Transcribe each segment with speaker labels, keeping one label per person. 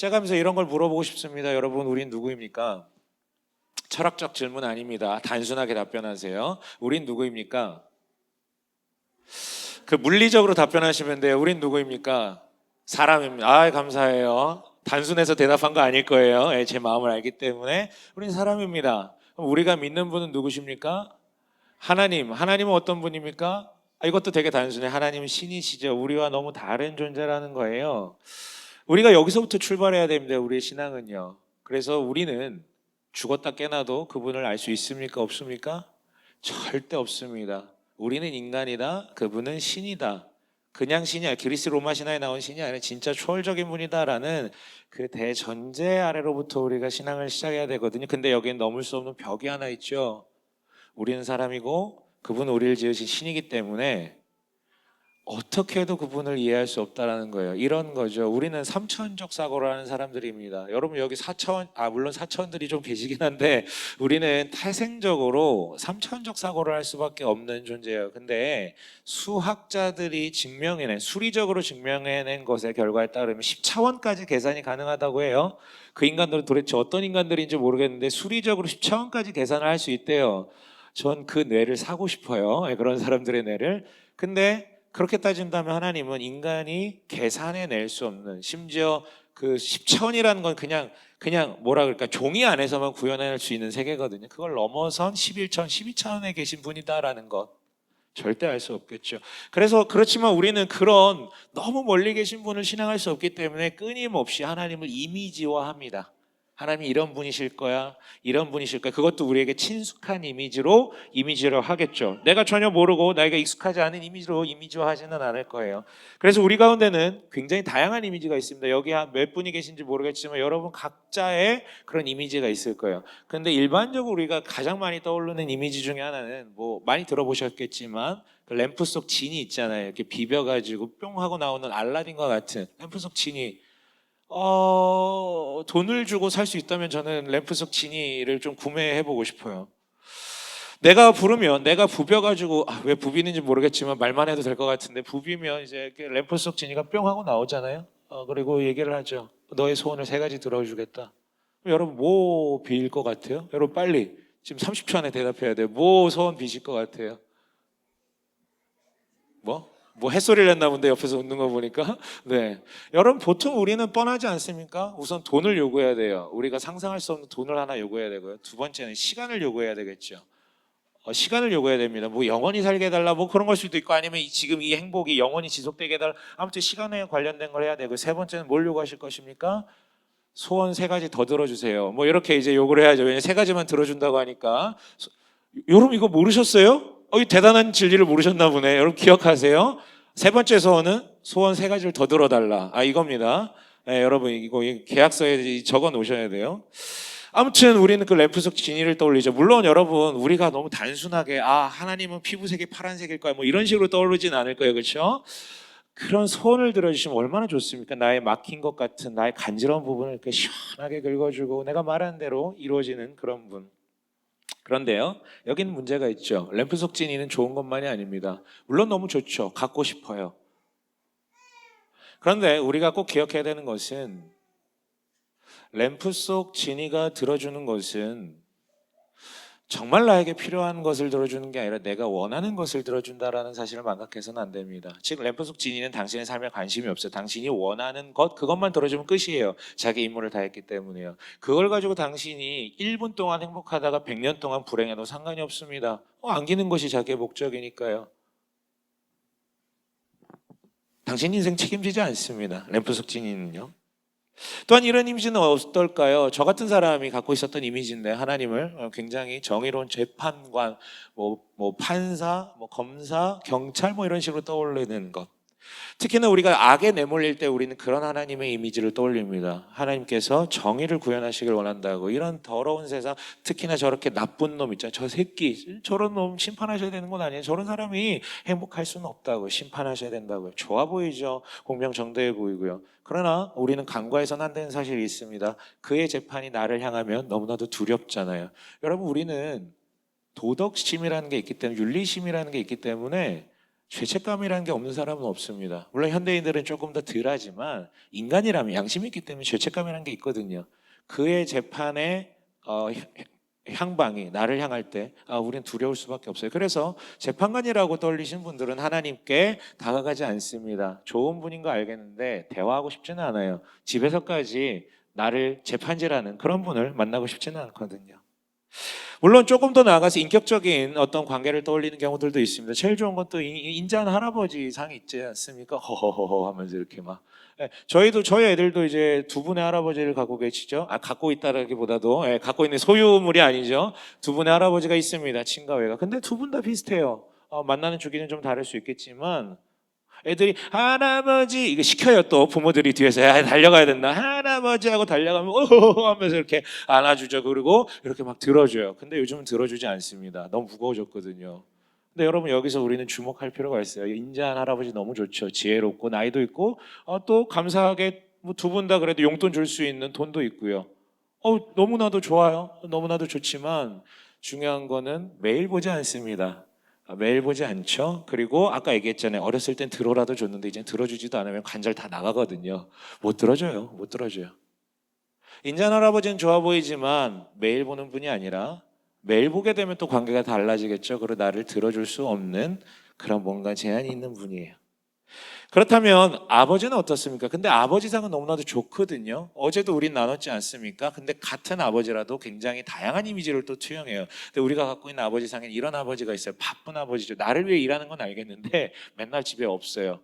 Speaker 1: 시작하면서 이런 걸 물어보고 싶습니다. 여러분, 우린 누구입니까? 철학적 질문 아닙니다. 단순하게 답변하세요. 우린 누구입니까? 그 물리적으로 답변하시면 돼요. 우린 누구입니까? 사람입니다. 아, 감사해요. 단순해서 대답한 거 아닐 거예요. 제 마음을 알기 때문에. 우린 사람입니다. 그럼 우리가 믿는 분은 누구십니까? 하나님. 하나님은 어떤 분입니까? 이것도 되게 단순해. 하나님은 신이시죠. 우리와 너무 다른 존재라는 거예요. 우리가 여기서부터 출발해야 됩니다. 우리의 신앙은요. 그래서 우리는 죽었다 깨나도 그분을 알 수 있습니까? 없습니까? 절대 없습니다. 우리는 인간이다. 그분은 신이다. 그냥 신이 아니라 그리스 로마 신화에 나온 신이 아니라 진짜 초월적인 분이다라는 그 대전제 아래로부터 우리가 신앙을 시작해야 되거든요. 근데 여기엔 넘을 수 없는 벽이 하나 있죠. 우리는 사람이고 그분은 우리를 지으신 신이기 때문에 어떻게 해도 그분을 이해할 수 없다라는 거예요. 이런 거죠. 우리는 삼차원적 사고를 하는 사람들입니다. 여러분 여기 물론 사차원들이 좀 계시긴 한데 우리는 태생적으로 삼차원적 사고를 할 수밖에 없는 존재예요. 근데 수학자들이 수리적으로 증명해낸 것의 결과에 따르면 10차원까지 계산이 가능하다고 해요. 그 인간들은 도대체 어떤 인간들인지 모르겠는데 수리적으로 10차원까지 계산을 할 수 있대요. 전 그 뇌를 사고 싶어요. 그런 사람들의 뇌를. 근데 그렇게 따진다면 하나님은 인간이 계산해낼 수 없는, 심지어 그 10차원이라는 건 그냥 뭐라 그럴까, 종이 안에서만 구현할 수 있는 세계거든요. 그걸 넘어선 11차원, 12차원에 계신 분이다라는 것 절대 알 수 없겠죠. 그래서 그렇지만 우리는 그런 너무 멀리 계신 분을 신앙할 수 없기 때문에 끊임없이 하나님을 이미지화합니다. 하나님이 이런 분이실 거야, 이런 분이실 거야. 그것도 우리에게 친숙한 이미지로 하겠죠. 내가 전혀 모르고 나에게 익숙하지 않은 이미지로 이미지화하지는 않을 거예요. 그래서 우리 가운데는 굉장히 다양한 이미지가 있습니다. 여기 몇 분이 계신지 모르겠지만 여러분 각자의 그런 이미지가 있을 거예요. 근데 일반적으로 우리가 가장 많이 떠오르는 이미지 중에 하나는 뭐 많이 들어보셨겠지만 그 램프 속 진이 있잖아요. 이렇게 비벼가지고 뿅 하고 나오는 알라딘과 같은 램프 속 진이. 돈을 주고 살 수 있다면 저는 램프 속 지니를 좀 구매해 보고 싶어요. 내가 부르면 내가 부벼가지고 왜 부비는지 모르겠지만 말만 해도 될 것 같은데 부비면 이제 램프 속 지니가 뿅 하고 나오잖아요. 그리고 얘기를 하죠. 너의 소원을 3가지 들어주겠다. 여러분 뭐 빌 것 같아요? 여러분 빨리 지금 30초 안에 대답해야 돼요. 뭐 소원 비실 것 같아요? 뭐 햇소리를 냈나 본데 옆에서 웃는 거 보니까. 네. 여러분 보통 우리는 뻔하지 않습니까? 우선 돈을 요구해야 돼요. 우리가 상상할 수 없는 돈을 하나 요구해야 되고요. 두 번째는 시간을 요구해야 되겠죠. 시간을 요구해야 됩니다. 뭐 영원히 살게 해달라 뭐 그런 걸 수도 있고 아니면 지금 이 행복이 영원히 지속되게 해달라. 아무튼 시간에 관련된 걸 해야 되고 세 번째는 뭘 요구하실 것입니까? 소원 3가지 더 들어주세요. 뭐 이렇게 이제 요구를 해야죠. 왜냐면 3가지만 들어준다고 하니까. 여러분 이거 모르셨어요? 이 대단한 진리를 모르셨나 보네. 여러분 기억하세요? 3번째 소원은 소원 3가지를 더 들어달라. 이겁니다. 여러분 이거 계약서에 적어 놓으셔야 돼요. 아무튼 우리는 그 램프 속 진이를 떠올리죠. 물론 여러분 우리가 너무 단순하게 하나님은 피부색이 파란색일 거야 뭐 이런 식으로 떠오르진 않을 거예요. 그렇죠? 그런 소원을 들어주시면 얼마나 좋습니까? 나의 막힌 것 같은 나의 간지러운 부분을 이렇게 시원하게 긁어주고 내가 말한 대로 이루어지는 그런 분. 그런데요, 여기는 문제가 있죠. 램프 속 지니는 좋은 것만이 아닙니다. 물론 너무 좋죠. 갖고 싶어요. 그런데 우리가 꼭 기억해야 되는 것은 램프 속 지니가 들어주는 것은 정말 나에게 필요한 것을 들어주는 게 아니라 내가 원하는 것을 들어준다라는 사실을 망각해서는 안 됩니다. 즉 램프 속 지니는 당신의 삶에 관심이 없어요. 당신이 원하는 것 그것만 들어주면 끝이에요. 자기 임무를 다했기 때문에요. 그걸 가지고 당신이 1분 동안 행복하다가 100년 동안 불행해도 상관이 없습니다. 안기는 것이 자기의 목적이니까요. 당신 인생 책임지지 않습니다. 램프 속 지니는요. 또한 이런 이미지는 어떨까요? 저 같은 사람이 갖고 있었던 이미지인데 하나님을 굉장히 정의로운 재판관, 판사, 검사, 경찰 이런 식으로 떠올리는 것. 특히나 우리가 악에 내몰릴 때 우리는 그런 하나님의 이미지를 떠올립니다. 하나님께서 정의를 구현하시길 원한다고. 이런 더러운 세상, 특히나 저렇게 나쁜 놈 있잖아요. 저 새끼, 저런 놈 심판하셔야 되는 건 아니에요. 저런 사람이 행복할 수는 없다고. 심판하셔야 된다고요. 좋아 보이죠. 공명정대해 보이고요. 그러나 우리는 간과해서는 안 되는 사실이 있습니다. 그의 재판이 나를 향하면 너무나도 두렵잖아요. 여러분 우리는 도덕심이라는 게 있기 때문에 윤리심이라는 게 있기 때문에 죄책감이라는 게 없는 사람은 없습니다. 물론 현대인들은 조금 더 덜하지만 인간이라면 양심이 있기 때문에 죄책감이라는 게 있거든요. 그의 재판의 향방이 나를 향할 때 우리는 두려울 수밖에 없어요. 그래서 재판관이라고 떠올리신 분들은 하나님께 다가가지 않습니다. 좋은 분인 거 알겠는데 대화하고 싶지는 않아요. 집에서까지 나를 재판질하는 그런 분을 만나고 싶지는 않거든요. 물론 조금 더 나아가서 인격적인 어떤 관계를 떠올리는 경우들도 있습니다. 제일 좋은 건 또 인자한 할아버지 상이 있지 않습니까? 허허허허 하면서 이렇게 막. 저희 애들도 이제 두 분의 할아버지를 갖고 계시죠. 갖고 있다라기보다도 갖고 있는 소유물이 아니죠. 두 분의 할아버지가 있습니다. 친가외가. 근데 두 분 다 비슷해요. 만나는 주기는 좀 다를 수 있겠지만 애들이 할아버지 이거 시켜요. 또 부모들이 뒤에서 달려가야 된다. 할아버지 하고 달려가면 오호 하면서 이렇게 안아주죠. 그리고 이렇게 막 들어줘요. 근데 요즘은 들어주지 않습니다. 너무 무거워졌거든요. 근데 여러분 여기서 우리는 주목할 필요가 있어요. 인자한 할아버지 너무 좋죠. 지혜롭고 나이도 있고 또 감사하게 뭐 두 분 다 그래도 용돈 줄 수 있는 돈도 있고요. 너무나도 좋아요. 너무나도 좋지만 중요한 거는 매일 보지 않습니다. 매일 보지 않죠. 그리고 아까 얘기했잖아요. 어렸을 땐 들어라도 줬는데 이제 들어주지도 않으면 관절 다 나가거든요. 못 들어줘요. 못 들어줘요. 인자한 할아버지는 좋아 보이지만 매일 보는 분이 아니라 매일 보게 되면 또 관계가 달라지겠죠. 그리고 나를 들어줄 수 없는 그런 뭔가 제한이 있는 분이에요. 그렇다면 아버지는 어떻습니까? 근데 아버지상은 너무나도 좋거든요. 어제도 우린 나눴지 않습니까? 근데 같은 아버지라도 굉장히 다양한 이미지를 또 투영해요. 근데 우리가 갖고 있는 아버지상에는 이런 아버지가 있어요. 바쁜 아버지죠. 나를 위해 일하는 건 알겠는데 맨날 집에 없어요.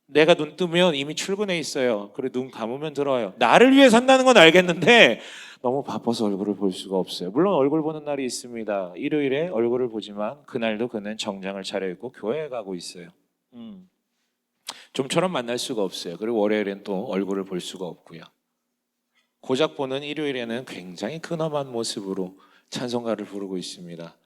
Speaker 1: 내가 눈 뜨면 이미 출근해 있어요. 그리고 눈 감으면 들어와요. 나를 위해 산다는 건 알겠는데 너무 바빠서 얼굴을 볼 수가 없어요. 물론 얼굴 보는 날이 있습니다. 일요일에 얼굴을 보지만 그날도 그는 정장을 차려입고 교회에 가고 있어요. 좀처럼 만날 수가 없어요. 그리고 월요일엔 또 얼굴을 볼 수가 없고요. 고작 보는 일요일에는 굉장히 근엄한 모습으로 찬송가를 부르고 있습니다.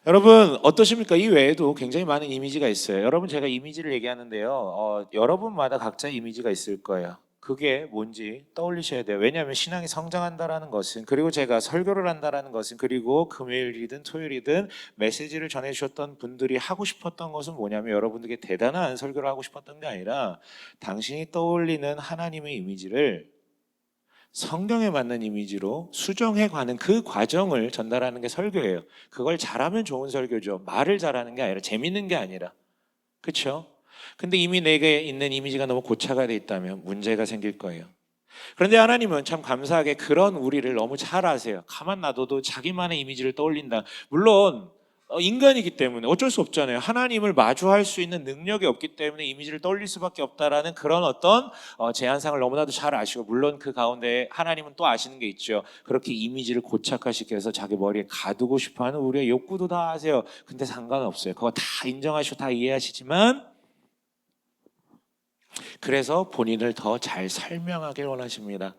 Speaker 1: 여러분 어떠십니까? 이 외에도 굉장히 많은 이미지가 있어요. 여러분 제가 이미지를 얘기하는데요. 여러분마다 각자 이미지가 있을 거예요. 그게 뭔지 떠올리셔야 돼요. 왜냐하면 신앙이 성장한다라는 것은, 그리고 제가 설교를 한다라는 것은, 그리고 금요일이든 토요일이든 메시지를 전해주셨던 분들이 하고 싶었던 것은 뭐냐면 여러분들에게 대단한 설교를 하고 싶었던 게 아니라 당신이 떠올리는 하나님의 이미지를 성경에 맞는 이미지로 수정해가는 그 과정을 전달하는 게 설교예요. 그걸 잘하면 좋은 설교죠. 말을 잘하는 게 아니라, 재밌는 게 아니라. 그렇죠? 근데 이미 내게 있는 이미지가 너무 고착화되어 있다면 문제가 생길 거예요. 그런데 하나님은 참 감사하게 그런 우리를 너무 잘 아세요. 가만 놔둬도 자기만의 이미지를 떠올린다. 물론 인간이기 때문에 어쩔 수 없잖아요. 하나님을 마주할 수 있는 능력이 없기 때문에 이미지를 떠올릴 수밖에 없다라는 그런 어떤 제한상을 너무나도 잘 아시고, 물론 그 가운데 하나님은 또 아시는 게 있죠. 그렇게 이미지를 고착화시켜서 자기 머리에 가두고 싶어하는 우리의 욕구도 다 아세요. 근데 상관없어요. 그거 다 인정하시고 다 이해하시지만 그래서 본인을 더 잘 설명하길 원하십니다.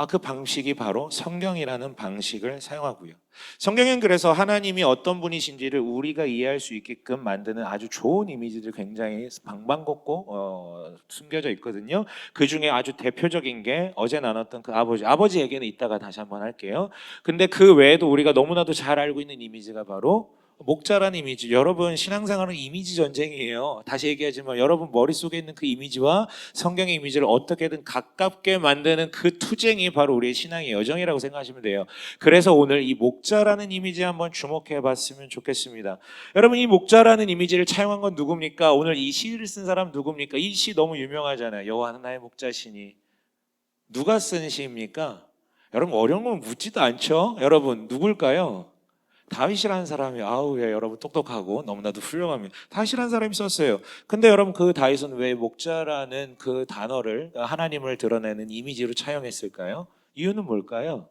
Speaker 1: 그 방식이 바로 성경이라는 방식을 사용하고요. 성경은 그래서 하나님이 어떤 분이신지를 우리가 이해할 수 있게끔 만드는 아주 좋은 이미지들 굉장히 방방곡곡 숨겨져 있거든요. 그 중에 아주 대표적인 게 어제 나눴던 그 아버지 얘기는 이따가 다시 한번 할게요. 근데 그 외에도 우리가 너무나도 잘 알고 있는 이미지가 바로 목자라는 이미지. 여러분 신앙생활은 이미지 전쟁이에요. 다시 얘기하지만 여러분 머릿속에 있는 그 이미지와 성경의 이미지를 어떻게든 가깝게 만드는 그 투쟁이 바로 우리의 신앙의 여정이라고 생각하시면 돼요. 그래서 오늘 이 목자라는 이미지 한번 주목해 봤으면 좋겠습니다. 여러분 이 목자라는 이미지를 차용한 건 누굽니까? 오늘 이 시를 쓴 사람 누굽니까? 이 시 너무 유명하잖아요. 여호와는 나의 목자시니. 누가 쓴 시입니까? 여러분 어려운 건 묻지도 않죠. 여러분 누굴까요? 다윗이라는 사람이, 여러분 똑똑하고 너무나도 훌륭합니다. 다윗이라는 사람이 썼어요. 근데 여러분 그 다윗은 왜 목자라는 그 단어를 하나님을 드러내는 이미지로 차용했을까요? 이유는 뭘까요?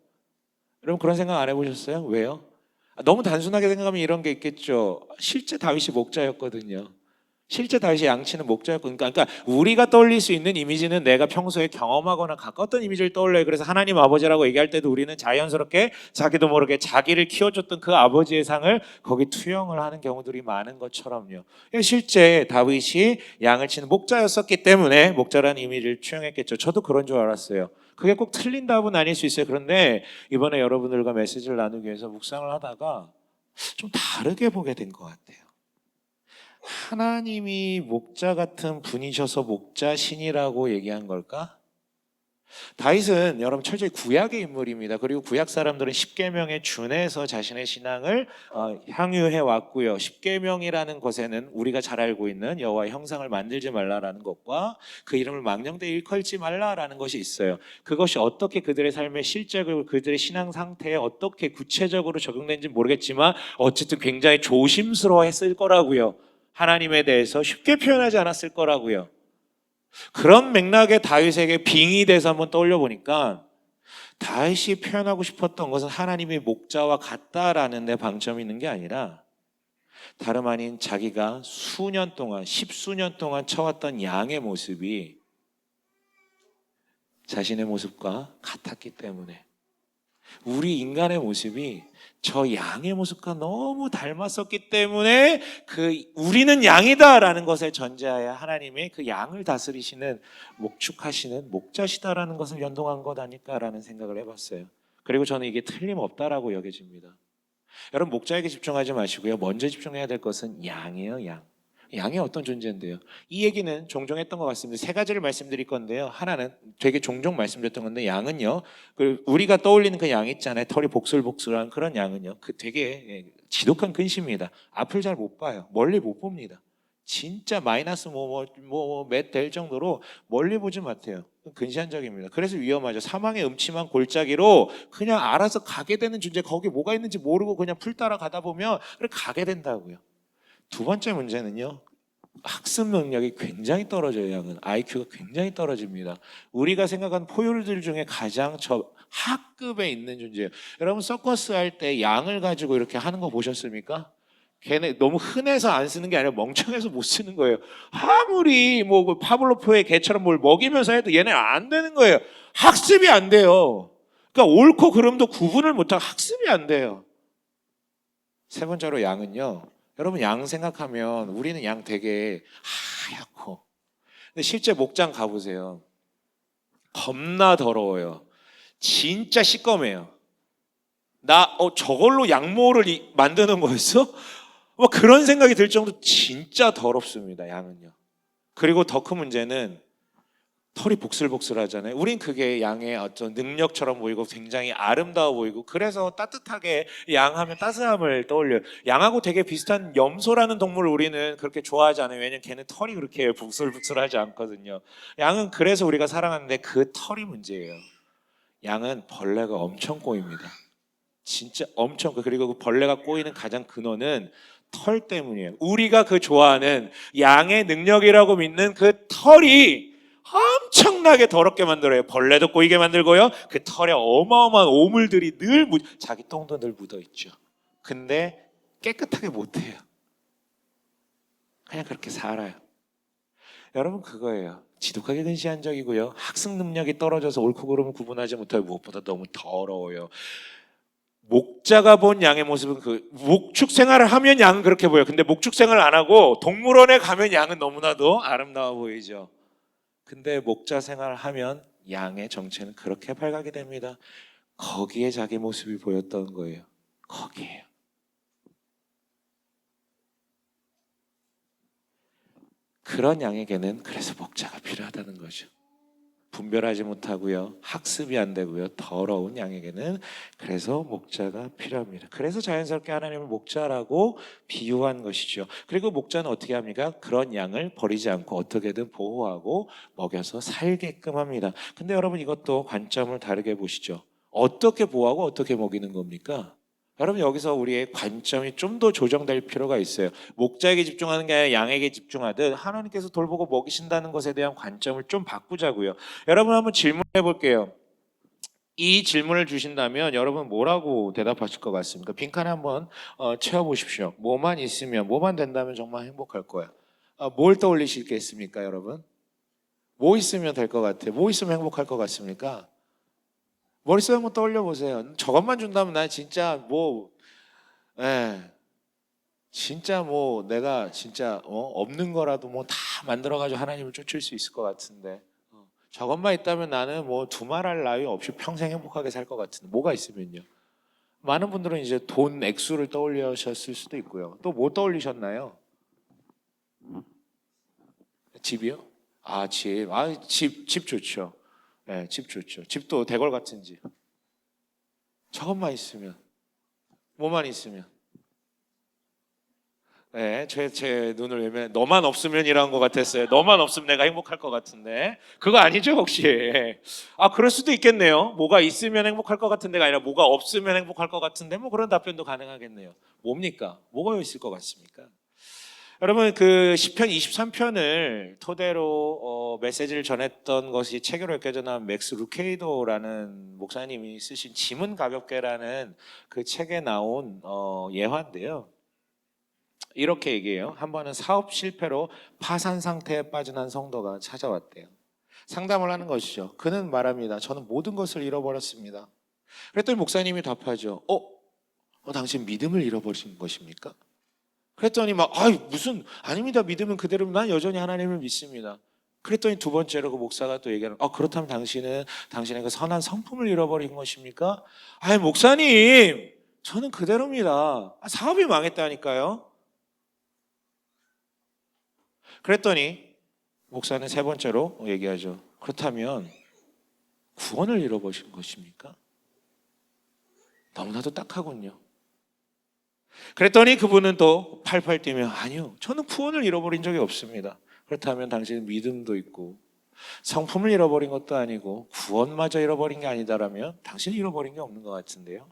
Speaker 1: 여러분 그런 생각 안 해보셨어요? 왜요? 너무 단순하게 생각하면 이런 게 있겠죠. 실제 다윗이 목자였거든요. 실제 다윗이 양치는 목자였고, 그러니까 우리가 떠올릴 수 있는 이미지는 내가 평소에 경험하거나 가까웠던 이미지를 떠올려요. 그래서 하나님 아버지라고 얘기할 때도 우리는 자연스럽게 자기도 모르게 자기를 키워줬던 그 아버지의 상을 거기 투영을 하는 경우들이 많은 것처럼요. 실제 다윗이 양을 치는 목자였었기 때문에 목자라는 이미지를 투영했겠죠. 저도 그런 줄 알았어요. 그게 꼭 틀린 답은 아닐 수 있어요. 그런데 이번에 여러분들과 메시지를 나누기 위해서 묵상을 하다가 좀 다르게 보게 된 것 같아요. 하나님이 목자 같은 분이셔서 목자신이라고 얘기한 걸까? 다윗은 여러분 철저히 구약의 인물입니다. 그리고 구약 사람들은 십계명에 준해서 자신의 신앙을 향유해 왔고요. 십계명이라는 것에는 우리가 잘 알고 있는 여호와의 형상을 만들지 말라라는 것과 그 이름을 망령되이 일컬지 말라라는 것이 있어요. 그것이 어떻게 그들의 삶의 실제로 그들의 신앙 상태에 어떻게 구체적으로 적용된지 모르겠지만 어쨌든 굉장히 조심스러워했을 거라고요. 하나님에 대해서 쉽게 표현하지 않았을 거라고요. 그런 맥락에 다윗에게 빙의 돼서 한번 떠올려 보니까 다윗이 표현하고 싶었던 것은 하나님의 목자와 같다라는 데 방점이 있는 게 아니라 다름 아닌 자기가 수년 동안 십수년 동안 쳐왔던 양의 모습이 자신의 모습과 같았기 때문에 우리 인간의 모습이 저 양의 모습과 너무 닮았었기 때문에 우리는 양이다라는 것을 전제하에 하나님의 그 양을 다스리시는 목축하시는 목자시다라는 것을 연동한 것 아닐까라는 생각을 해봤어요. 그리고 저는 이게 틀림없다라고 여겨집니다. 여러분 목자에게 집중하지 마시고요. 먼저 집중해야 될 것은 양이에요. 양. 양이 어떤 존재인데요. 이 얘기는 종종 했던 것 같습니다. 세 가지를 말씀드릴 건데요. 하나는 되게 종종 말씀드렸던 건데 양은요. 우리가 떠올리는 그 양 있잖아요. 털이 복슬복슬한 그런 양은요. 그 되게 지독한 근심입니다. 앞을 잘 못 봐요. 멀리 못 봅니다. 진짜 마이너스 몇 될 정도로 멀리 보지 못해요. 근시안적입니다. 그래서 위험하죠. 사망의 음침한 골짜기로 그냥 알아서 가게 되는 존재, 거기 뭐가 있는지 모르고 그냥 풀 따라 가다 보면 가게 된다고요. 두 번째 문제는요. 학습 능력이 굉장히 떨어져요. 양은 IQ가 굉장히 떨어집니다. 우리가 생각한 포유류들 중에 가장 하급에 있는 존재예요. 여러분 서커스 할 때 양을 가지고 이렇게 하는 거 보셨습니까? 걔네 너무 흔해서 안 쓰는 게 아니라 멍청해서 못 쓰는 거예요. 아무리 뭐 파블로프의 개처럼 뭘 먹이면서 해도 얘네 안 되는 거예요. 학습이 안 돼요. 그러니까 옳고 그름도 구분을 못하고 학습이 안 돼요. 세 번째로 양은요. 여러분 양 생각하면 우리는 양 되게 하얗고 근데 실제 목장 가보세요. 겁나 더러워요. 진짜 시꺼매요. 저걸로 양모를 만드는 거였어? 뭐 그런 생각이 들 정도 진짜 더럽습니다. 양은요. 그리고 더 큰 문제는 털이 복슬복슬하잖아요. 우린 그게 양의 어떤 능력처럼 보이고 굉장히 아름다워 보이고 그래서 따뜻하게 양하면 따스함을 떠올려요. 양하고 되게 비슷한 염소라는 동물을 우리는 그렇게 좋아하지 않아요. 왜냐면 걔는 털이 그렇게 복슬복슬하지 않거든요. 양은 그래서 우리가 사랑하는데 그 털이 문제예요. 양은 벌레가 엄청 꼬입니다. 진짜 엄청 그리고 그 벌레가 꼬이는 가장 근원은 털 때문이에요. 우리가 그 좋아하는 양의 능력이라고 믿는 그 털이 엄청나게 더럽게 만들어요. 벌레도 꼬이게 만들고요. 그 털에 어마어마한 오물들이 자기 똥도 늘 묻어 있죠. 근데 깨끗하게 못 해요. 그냥 그렇게 살아요. 여러분 그거예요. 지독하게 근시안적이고요. 학습 능력이 떨어져서 옳고 그름을 구분하지 못하고 무엇보다 너무 더러워요. 목자가 본 양의 모습은 목축 생활을 하면 양은 그렇게 보여요. 근데 목축 생활을 안 하고 동물원에 가면 양은 너무나도 아름다워 보이죠. 근데 목자 생활을 하면 양의 정체는 그렇게 밝게 됩니다. 거기에 자기 모습이 보였던 거예요. 거기에요. 그런 양에게는 그래서 목자가 필요하다는 거죠. 분별하지 못하고요. 학습이 안 되고요. 더러운 양에게는 그래서 목자가 필요합니다. 그래서 자연스럽게 하나님을 목자라고 비유한 것이죠. 그리고 목자는 어떻게 합니까? 그런 양을 버리지 않고 어떻게든 보호하고 먹여서 살게끔 합니다. 근데 여러분 이것도 관점을 다르게 보시죠. 어떻게 보호하고 어떻게 먹이는 겁니까? 여러분 여기서 우리의 관점이 좀 더 조정될 필요가 있어요. 목자에게 집중하는 게 아니라 양에게 집중하듯 하나님께서 돌보고 먹이신다는 것에 대한 관점을 좀 바꾸자고요. 여러분 한번 질문해 볼게요. 이 질문을 주신다면 여러분 뭐라고 대답하실 것 같습니까? 빈칸에 한번 채워보십시오. 뭐만 있으면 뭐만 된다면 정말 행복할 거야. 뭘 떠올리시겠습니까 여러분? 뭐 있으면 될 것 같아요? 뭐 있으면 행복할 것 같습니까? 머릿속에 한번 떠올려 보세요. 저것만 준다면 난 진짜 진짜 내가 진짜 없는 거라도 다 만들어가지고 하나님을 쫓을 수 있을 것 같은데 저것만 있다면 나는 두말할 나위 없이 평생 행복하게 살 것 같은데 뭐가 있으면요? 많은 분들은 이제 돈 액수를 떠올리셨을 수도 있고요. 또 뭐 떠올리셨나요? 집이요? 집 좋죠. 네, 집 좋죠. 집도 대궐 같은 집. 저것만 있으면, 뭐만 있으면. 네, 제 눈을 외면 너만 없으면이라는 것 같았어요. 너만 없으면 내가 행복할 것 같은데 그거 아니죠 혹시? 그럴 수도 있겠네요. 뭐가 있으면 행복할 것 같은데가 아니라 뭐가 없으면 행복할 것 같은데 뭐 그런 답변도 가능하겠네요. 뭡니까? 뭐가 있을 것 같습니까? 여러분 그 시편 23편을 토대로 메시지를 전했던 것이 책으로 엮여져 나온 맥스 루케이도라는 목사님이 쓰신 짐은 가볍게라는 그 책에 나온 예화인데요. 이렇게 얘기해요. 한 번은 사업 실패로 파산 상태에 빠진 한 성도가 찾아왔대요. 상담을 하는 것이죠. 그는 말합니다. 저는 모든 것을 잃어버렸습니다. 그랬더니 목사님이 답하죠. 당신 믿음을 잃어버린 것입니까? 그랬더니 아닙니다. 믿음은 그대로 난 여전히 하나님을 믿습니다. 그랬더니 두 번째로 그 목사가 또 얘기하는 그렇다면 당신은 당신의 그 선한 성품을 잃어버린 것입니까? 목사님 저는 그대로입니다. 사업이 망했다니까요. 그랬더니 목사는 세 번째로 얘기하죠. 그렇다면 구원을 잃어버린 것입니까? 너무나도 딱하군요. 그랬더니 그분은 또 팔팔 뛰며 아니요, 저는 구원을 잃어버린 적이 없습니다. 그렇다면 당신은 믿음도 있고 성품을 잃어버린 것도 아니고 구원마저 잃어버린 게 아니다라면 당신이 잃어버린 게 없는 것 같은데요.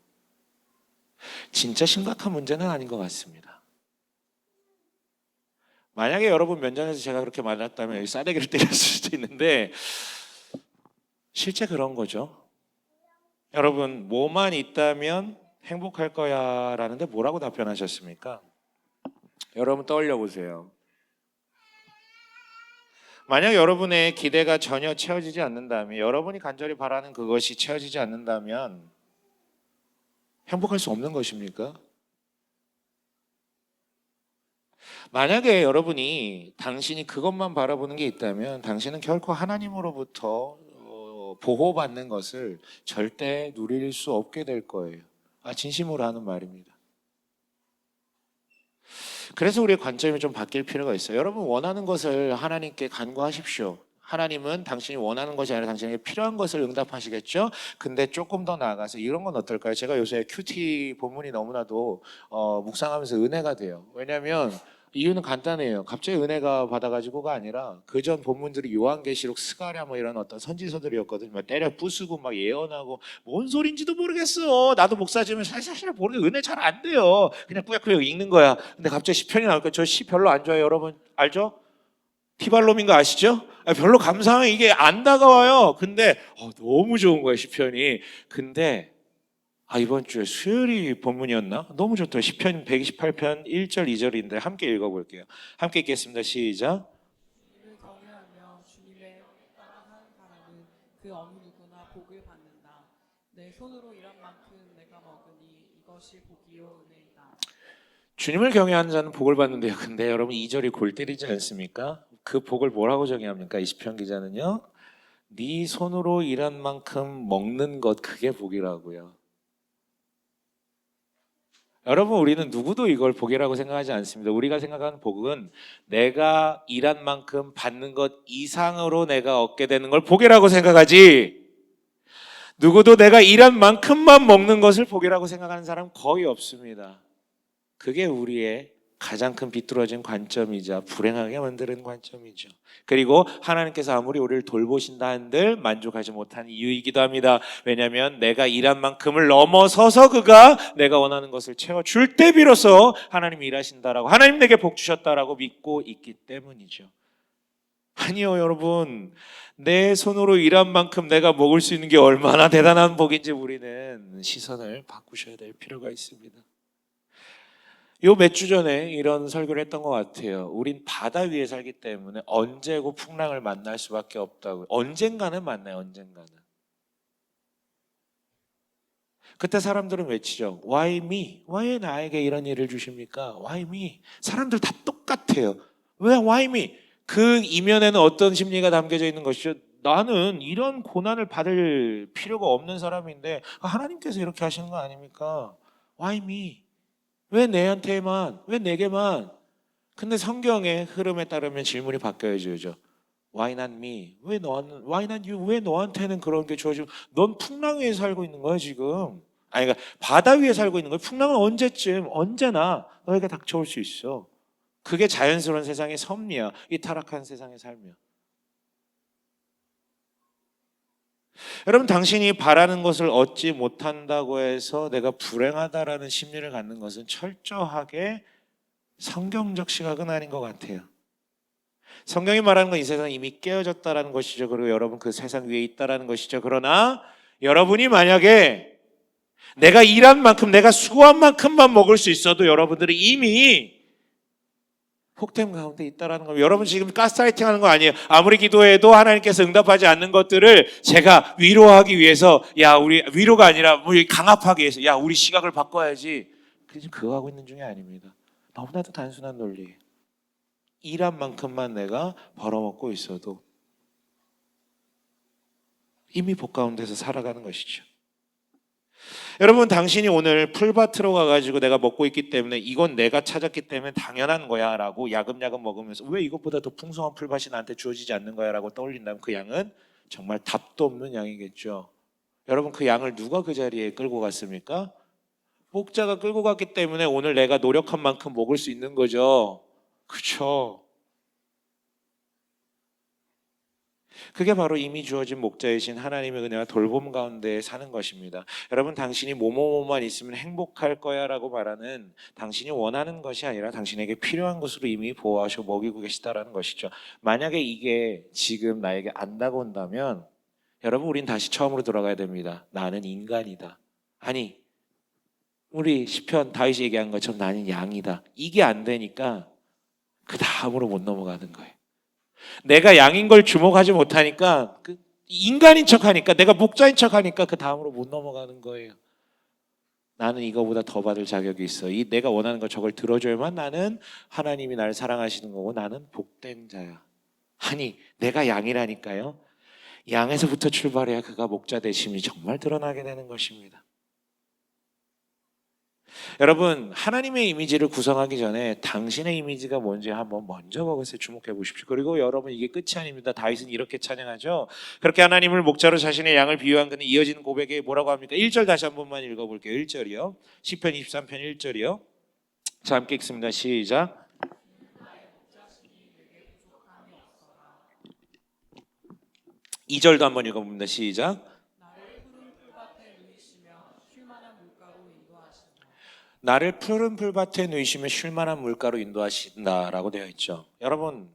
Speaker 1: 진짜 심각한 문제는 아닌 것 같습니다. 만약에 여러분 면전에서 제가 그렇게 말했다면 여기 싸대기를 때렸을 수도 있는데 실제 그런 거죠. 여러분 뭐만 있다면 행복할 거야 라는데 뭐라고 답변하셨습니까? 여러분 떠올려 보세요. 만약 여러분의 기대가 전혀 채워지지 않는다면, 여러분이 간절히 바라는 그것이 채워지지 않는다면 행복할 수 없는 것입니까? 만약에 여러분이 당신이 그것만 바라보는 게 있다면 당신은 결코 하나님으로부터 보호받는 것을 절대 누릴 수 없게 될 거예요. 진심으로 하는 말입니다. 그래서 우리의 관점이 좀 바뀔 필요가 있어요. 여러분 원하는 것을 하나님께 간구하십시오. 하나님은 당신이 원하는 것이 아니라 당신에게 필요한 것을 응답하시겠죠. 근데 조금 더 나아가서 이런 건 어떨까요? 제가 요새 큐티 본문이 너무나도 묵상하면서 은혜가 돼요. 왜냐하면 이유는 간단해요. 갑자기 은혜가 받아가지고가 아니라 그전 본문들이 요한계시록, 스가랴 뭐 이런 어떤 선지서들이었거든요. 막 때려 부수고 막 예언하고 뭔 소린지도 모르겠어. 나도 목사지면 사실 모르게 은혜 잘 안 돼요. 그냥 꾸역꾸역 읽는 거야. 근데 갑자기 시편이 나올까? 저 시 별로 안 좋아해요. 여러분 알죠? 티발롬인 거 아시죠? 별로 감상이 이게 안 다가와요. 근데 너무 좋은 거예요 시편이. 근데 이번 주에 수요일이 본문이었나? 너무 좋더라고요. 시편 128편 1절 2절인데 함께 읽어볼게요. 함께 읽겠습니다. 시작.
Speaker 2: 주님을 경외하며 주님의 따라하는 사람은 그 어느 누구나 복을 받는다. 내 손으로 일한 만큼 내가 먹으니 이것이 복이요 은혜이다.
Speaker 1: 주님을 경외하는 자는 복을 받는데요. 근데 여러분 2절이 골 때리지 않습니까? 그 복을 뭐라고 정의합니까? 이 시편 기자는요. 네 손으로 일한 만큼 먹는 것, 그게 복이라고요. 여러분 우리는 누구도 이걸 복이라고 생각하지 않습니다. 우리가 생각하는 복은 내가 일한 만큼 받는 것 이상으로 내가 얻게 되는 걸 복이라고 생각하지, 누구도 내가 일한 만큼만 먹는 것을 복이라고 생각하는 사람 거의 없습니다. 그게 우리의 가장 큰 비뚤어진 관점이자 불행하게 만드는 관점이죠. 그리고 하나님께서 아무리 우리를 돌보신다 한들 만족하지 못한 이유이기도 합니다. 왜냐하면 내가 일한 만큼을 넘어서서 그가 내가 원하는 것을 채워줄 때 비로소 하나님이 일하신다라고, 하나님 내게 복 주셨다라고 믿고 있기 때문이죠. 아니요 여러분, 내 손으로 일한 만큼 내가 먹을 수 있는 게 얼마나 대단한 복인지 우리는 시선을 바꾸셔야 될 필요가 있습니다. 요 몇 주 전에 이런 설교를 했던 것 같아요. 우린 바다 위에 살기 때문에 언제고 풍랑을 만날 수밖에 없다고. 언젠가는 만나요. 언젠가는. 그때 사람들은 외치죠. Why me? 왜 나에게 이런 일을 주십니까? Why me? 사람들 다 똑같아요. 왜 Why me? 그 이면에는 어떤 심리가 담겨져 있는 것이죠? 나는 이런 고난을 받을 필요가 없는 사람인데 하나님께서 이렇게 하시는 거 아닙니까? Why me? 왜 내한테만? 왜 내게만? 근데 성경의 흐름에 따르면 질문이 바뀌어야죠. Why not me? Why not you? 왜 너한테는 그런 게 주어지고 넌 풍랑 위에 살고 있는 거야 지금. 아니 그러니까 바다 위에 살고 있는 거야. 풍랑은 언제쯤 언제나 너에게 닥쳐올 수 있어. 그게 자연스러운 세상의 섭리야. 이 타락한 세상의 삶이야. 여러분 당신이 바라는 것을 얻지 못한다고 해서 내가 불행하다라는 심리를 갖는 것은 철저하게 성경적 시각은 아닌 것 같아요. 성경이 말하는 건 이 세상이 이미 깨어졌다라는 것이죠. 그리고 여러분 그 세상 위에 있다라는 것이죠. 그러나 여러분이 만약에 내가 일한 만큼 내가 수고한 만큼만 먹을 수 있어도 여러분들이 이미 폭템 가운데 있다라는 겁니다. 여러분 지금 가스라이팅 하는 거 아니에요. 아무리 기도해도 하나님께서 응답하지 않는 것들을 제가 위로하기 위해서 우리 위로가 아니라 우리 강압하기 위해서 우리 시각을 바꿔야지. 지금 그거 하고 있는 중이 아닙니다. 너무나도 단순한 논리예요. 일한 만큼만 내가 벌어먹고 있어도 이미 복 가운데서 살아가는 것이죠. 여러분 당신이 오늘 풀밭으로 가가지고 내가 먹고 있기 때문에 이건 내가 찾았기 때문에 당연한 거야 라고 야금야금 먹으면서 왜 이것보다 더 풍성한 풀밭이 나한테 주어지지 않는 거야 라고 떠올린다면 그 양은 정말 답도 없는 양이겠죠. 여러분 그 양을 누가 그 자리에 끌고 갔습니까? 목자가 끌고 갔기 때문에 오늘 내가 노력한 만큼 먹을 수 있는 거죠. 그렇죠. 그게 바로 이미 주어진 목자이신 하나님의 은혜와 돌봄 가운데 사는 것입니다. 여러분 당신이 뭐뭐뭐만 있으면 행복할 거야 라고 말하는 당신이 원하는 것이 아니라 당신에게 필요한 것으로 이미 보호하시고 먹이고 계시다라는 것이죠. 만약에 이게 지금 나에게 안 다가온다면 여러분 우린 다시 처음으로 돌아가야 됩니다. 나는 인간이다. 아니 우리 시편 다윗이 얘기한 것처럼 나는 양이다. 이게 안 되니까 그 다음으로 못 넘어가는 거예요. 내가 양인 걸 주목하지 못하니까 인간인 척하니까 내가 목자인 척하니까 그 다음으로 못 넘어가는 거예요. 나는 이거보다 더 받을 자격이 있어. 내가 원하는 거 저걸 들어줘야만 나는 하나님이 나를 사랑하시는 거고 나는 복된 자야. 아니 내가 양이라니까요. 양에서부터 출발해야 그가 목자 되심이 정말 드러나게 되는 것입니다. 여러분 하나님의 이미지를 구성하기 전에 당신의 이미지가 뭔지 한번 먼저 그것에 주목해 보십시오. 그리고 여러분 이게 끝이 아닙니다. 다윗은 이렇게 찬양하죠. 그렇게 하나님을 목자로 자신의 양을 비유한 그는 이어지는 고백에 뭐라고 합니까? 1절 다시 한 번만 읽어볼게요. 1절이요. 시편 23편 1절이요. 자 함께 읽습니다. 시작. 2절도 한번 읽어봅니다. 시작. 나를 푸른 풀밭에 누이시며 쉴만한 물가로 인도하신다라고 되어 있죠. 여러분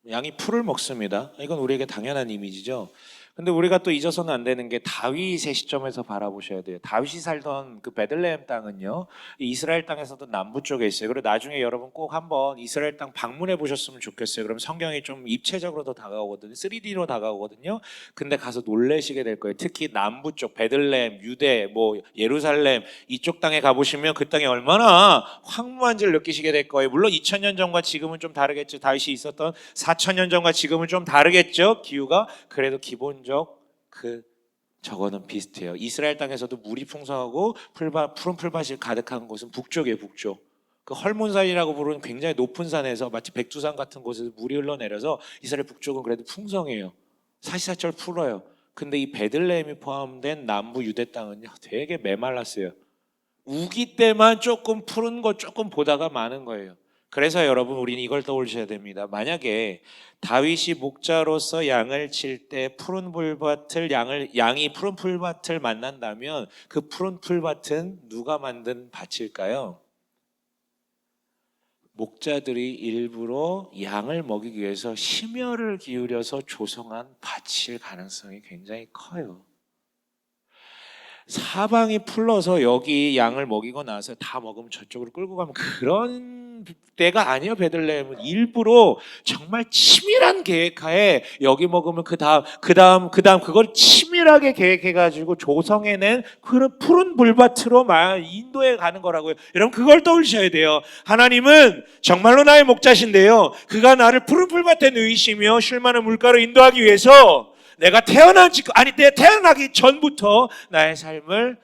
Speaker 1: 양이 풀을 먹습니다. 이건 우리에게 당연한 이미지죠. 근데 우리가 또 잊어서는 안 되는 게 다윗의 시점에서 바라보셔야 돼요. 다윗이 살던 그 베들레헴 땅은요, 이스라엘 땅에서도 남부 쪽에 있어요. 그리고 나중에 여러분 꼭 한번 이스라엘 땅 방문해 보셨으면 좋겠어요. 그럼 성경이 좀 입체적으로 더 다가오거든요. 3D로 다가오거든요. 근데 가서 놀라시게 될 거예요. 특히 남부 쪽 베들레헴, 유대, 예루살렘 이쪽 땅에 가보시면 그 땅이 얼마나 황무한지를 느끼시게 될 거예요. 물론 2000년 전과 지금은 좀 다르겠죠. 다윗이 있었던 4000년 전과 지금은 좀 다르겠죠. 기후가 그래도 기본 저거는 비슷해요. 이스라엘 땅에서도 물이 풍성하고 푸른 풀밭이 가득한 곳은 북쪽이에요. 북쪽. 그 헐몬산이라고 부르는 굉장히 높은 산에서 마치 백두산 같은 곳에서 물이 흘러내려서 이스라엘 북쪽은 그래도 풍성해요. 사시사철 풀어요. 근데 이 베들레헴이 포함된 남부 유대 땅은요 되게 메말랐어요. 우기 때만 조금 푸른 거 조금 보다가 마는 거예요. 그래서 여러분 우리는 이걸 떠올리셔야 됩니다. 만약에 다윗이 목자로서 양을 칠 때 푸른 풀밭을 양이 푸른 풀밭을 만난다면 그 푸른 풀밭은 누가 만든 밭일까요? 목자들이 일부러 양을 먹이기 위해서 심혈을 기울여서 조성한 밭일 가능성이 굉장히 커요. 사방이 풀러서 여기 양을 먹이고 나서 다 먹으면 저쪽으로 끌고 가면 그런 때가 아니에요. 베들레헴은 일부러 정말 치밀한 계획하에 여기 먹으면 그 다음 그걸 치밀하게 계획해가지고 조성해낸 푸른 불밭으로 인도해 가는 거라고요. 여러분 그걸 떠올리셔야 돼요. 하나님은 정말로 나의 목자신데요. 그가 나를 푸른 풀밭에 누이시며 쉴만한 물가로 인도하기 위해서 내가 태어나기 전부터 나의 삶을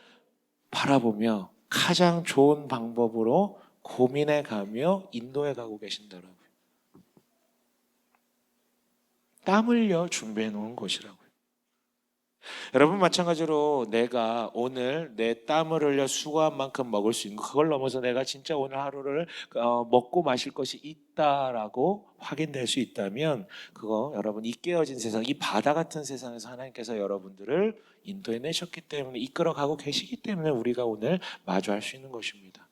Speaker 1: 바라보며 가장 좋은 방법으로 고민해 가며 인도해 가고 계신다라고요. 땀 흘려 준비해 놓은 곳이라고요. 여러분, 마찬가지로 내가 오늘 내 땀을 흘려 수고한 만큼 먹을 수 있는 거, 그걸 넘어서 내가 진짜 오늘 하루를 먹고 마실 것이 있다라고 확인될 수 있다면, 그거 여러분, 이 깨어진 세상, 이 바다 같은 세상에서 하나님께서 여러분들을 인도해 내셨기 때문에, 이끌어 가고 계시기 때문에 우리가 오늘 마주할 수 있는 것입니다.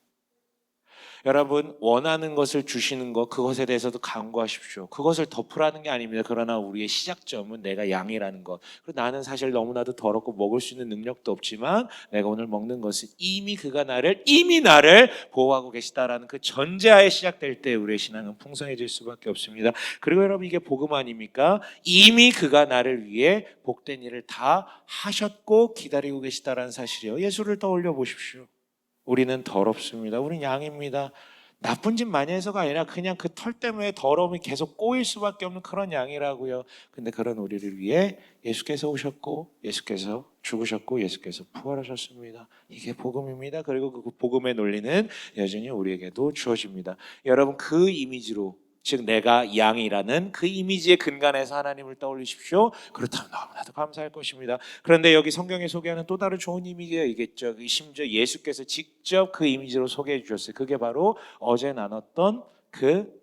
Speaker 1: 여러분, 원하는 것을 주시는 것, 그것에 대해서도 간구하십시오. 그것을 덮으라는 게 아닙니다. 그러나 우리의 시작점은 내가 양이라는 것. 그리고 나는 사실 너무나도 더럽고 먹을 수 있는 능력도 없지만 내가 오늘 먹는 것은 이미 나를 보호하고 계시다라는 그 전제하에 시작될 때 우리의 신앙은 풍성해질 수밖에 없습니다. 그리고 여러분, 이게 복음 아닙니까? 이미 그가 나를 위해 복된 일을 다 하셨고 기다리고 계시다라는 사실이요. 예수를 떠올려 보십시오. 우리는 더럽습니다. 우리는 양입니다. 나쁜 짓 많이 해서가 아니라 그냥 그 털 때문에 더러움이 계속 꼬일 수밖에 없는 그런 양이라고요. 근데 그런 우리를 위해 예수께서 오셨고, 예수께서 죽으셨고, 예수께서 부활하셨습니다. 이게 복음입니다. 그리고 그 복음의 논리는 여전히 우리에게도 주어집니다. 여러분, 그 이미지로, 즉 내가 양이라는 그 이미지의 근간에서 하나님을 떠올리십시오. 그렇다면 너무나도 감사할 것입니다. 그런데 여기 성경에 소개하는 또 다른 좋은 이미지가 있겠죠. 심지어 예수께서 직접 그 이미지로 소개해 주셨어요. 그게 바로 어제 나눴던 그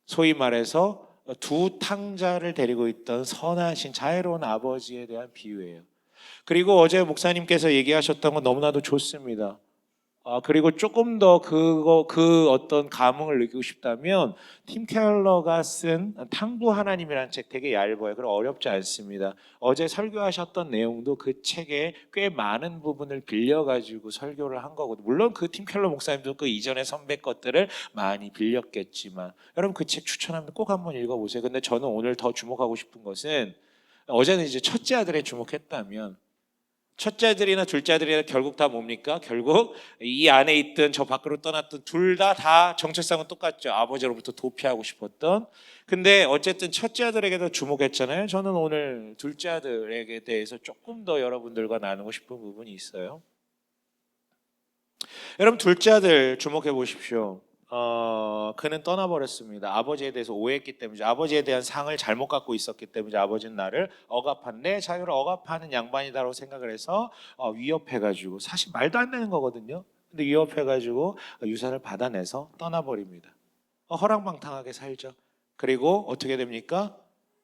Speaker 1: 소위 말해서 두 탕자를 데리고 있던 선하신 자애로운 아버지에 대한 비유예요. 그리고 어제 목사님께서 얘기하셨던 건 너무나도 좋습니다. 그리고 조금 더 그 어떤 감흥을 느끼고 싶다면 팀 켈러가 쓴 탕부 하나님이라는 책, 되게 얇아요. 그럼 어렵지 않습니다. 어제 설교하셨던 내용도 그 책에 꽤 많은 부분을 빌려가지고 설교를 한 거거든요. 물론 그 팀 켈러 목사님도 그 이전의 선배 것들을 많이 빌렸겠지만, 여러분 그 책 추천합니다. 꼭 한번 읽어보세요. 근데 저는 오늘 더 주목하고 싶은 것은, 어제는 이제 첫째 아들에 주목했다면, 첫째 아들이나 둘째 아들이나 결국 다 뭡니까? 결국 이 안에 있던 저 밖으로 떠났던 둘 다 정체성은 똑같죠. 아버지로부터 도피하고 싶었던. 근데 어쨌든 첫째 아들에게도 주목했잖아요. 저는 오늘 둘째 아들에게 대해서 조금 더 여러분들과 나누고 싶은 부분이 있어요. 여러분, 둘째 아들 주목해 보십시오. 그는 떠나버렸습니다. 아버지에 대해서 오해했기 때문이죠. 아버지에 대한 상을 잘못 갖고 있었기 때문이죠. 아버지는 나를 억압한, 내 자유를 억압하는 양반이다라고 생각을 해서 위협해가지고, 사실 말도 안 되는 거거든요. 근데 위협해가지고 유산을 받아내서 떠나버립니다. 허랑방탕하게 살죠. 그리고 어떻게 됩니까?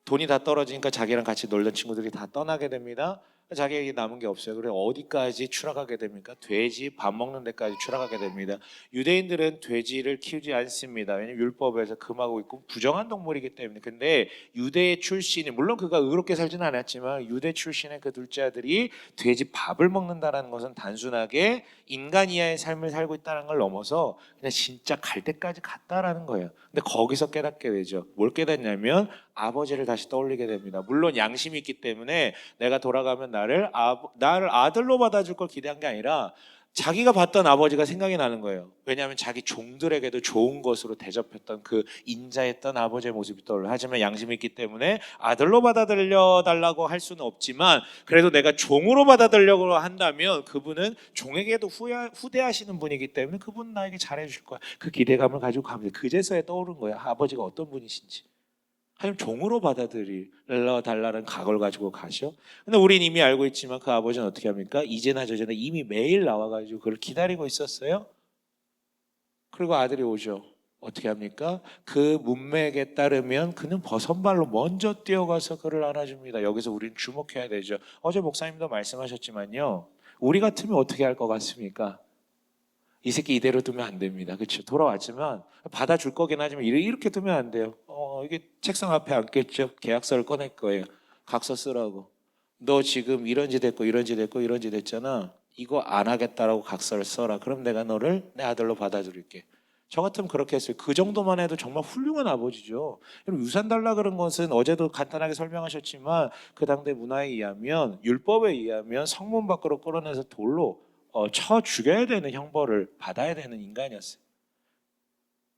Speaker 1: 돈이 다 떨어지니까 자기랑 같이 놀던 친구들이 다 떠나게 됩니다. 자기에게 남은 게 없어요. 그래 어디까지 추락하게 됩니까? 돼지 밥 먹는 데까지 추락하게 됩니다. 유대인들은 돼지를 키우지 않습니다. 왜냐하면 율법에서 금하고 있고 부정한 동물이기 때문에. 근데 유대 출신이, 물론 그가 의롭게 살지는 않았지만 유대 출신의 그 둘째 아들이 돼지 밥을 먹는다라는 것은 단순하게 인간 이하의 삶을 살고 있다는 걸 넘어서 그냥 진짜 갈 때까지 갔다라는 거예요. 근데 거기서 깨닫게 되죠. 뭘 깨닫냐면 아버지를 다시 떠올리게 됩니다. 물론 양심이 있기 때문에 내가 돌아가면 나를 아들로 받아줄 걸 기대한 게 아니라 자기가 봤던 아버지가 생각이 나는 거예요. 왜냐하면 자기 종들에게도 좋은 것으로 대접했던 그 인자했던 아버지의 모습이 떠올라. 하지만 양심이 있기 때문에 아들로 받아들여 달라고 할 수는 없지만, 그래도 내가 종으로 받아들려고 한다면 그분은 종에게도 후대하시는 분이기 때문에 그분은 나에게 잘해줄 거야. 그 기대감을 가지고 갑니다. 그제서야 떠오른 거예요. 아버지가 어떤 분이신지. 하나님 종으로 받아들여 달라는 각오를 가지고 가셔. 근데 우린 이미 알고 있지만 그 아버지는 어떻게 합니까? 이제나 저제나 이미 매일 나와가지고 그걸 기다리고 있었어요. 그리고 아들이 오죠. 어떻게 합니까? 그 문맥에 따르면 그는 버선발로 먼저 뛰어가서 그를 안아줍니다. 여기서 우리는 주목해야 되죠. 어제 목사님도 말씀하셨지만요. 우리 같으면 어떻게 할 것 같습니까? 이 새끼 이대로 두면 안 됩니다. 그렇죠? 돌아왔지만 받아줄 거긴 하지만 이렇게 두면 안 돼요. 이게 책상 앞에 앉겠죠. 계약서를 꺼낼 거예요. 각서 쓰라고. 너 지금 이런 짓 했고 이런 짓 했고 이런 짓 했잖아. 이거 안 하겠다라고 각서를 써라. 그럼 내가 너를 내 아들로 받아들일게. 저 같으면 그렇게 했어요. 그 정도만 해도 정말 훌륭한 아버지죠. 여러분, 유산 달라 그런 것은 어제도 간단하게 설명하셨지만 그 당대 문화에 의하면, 율법에 의하면 성문 밖으로 끌어내서 돌로 쳐 죽여야 되는 형벌을 받아야 되는 인간이었어요.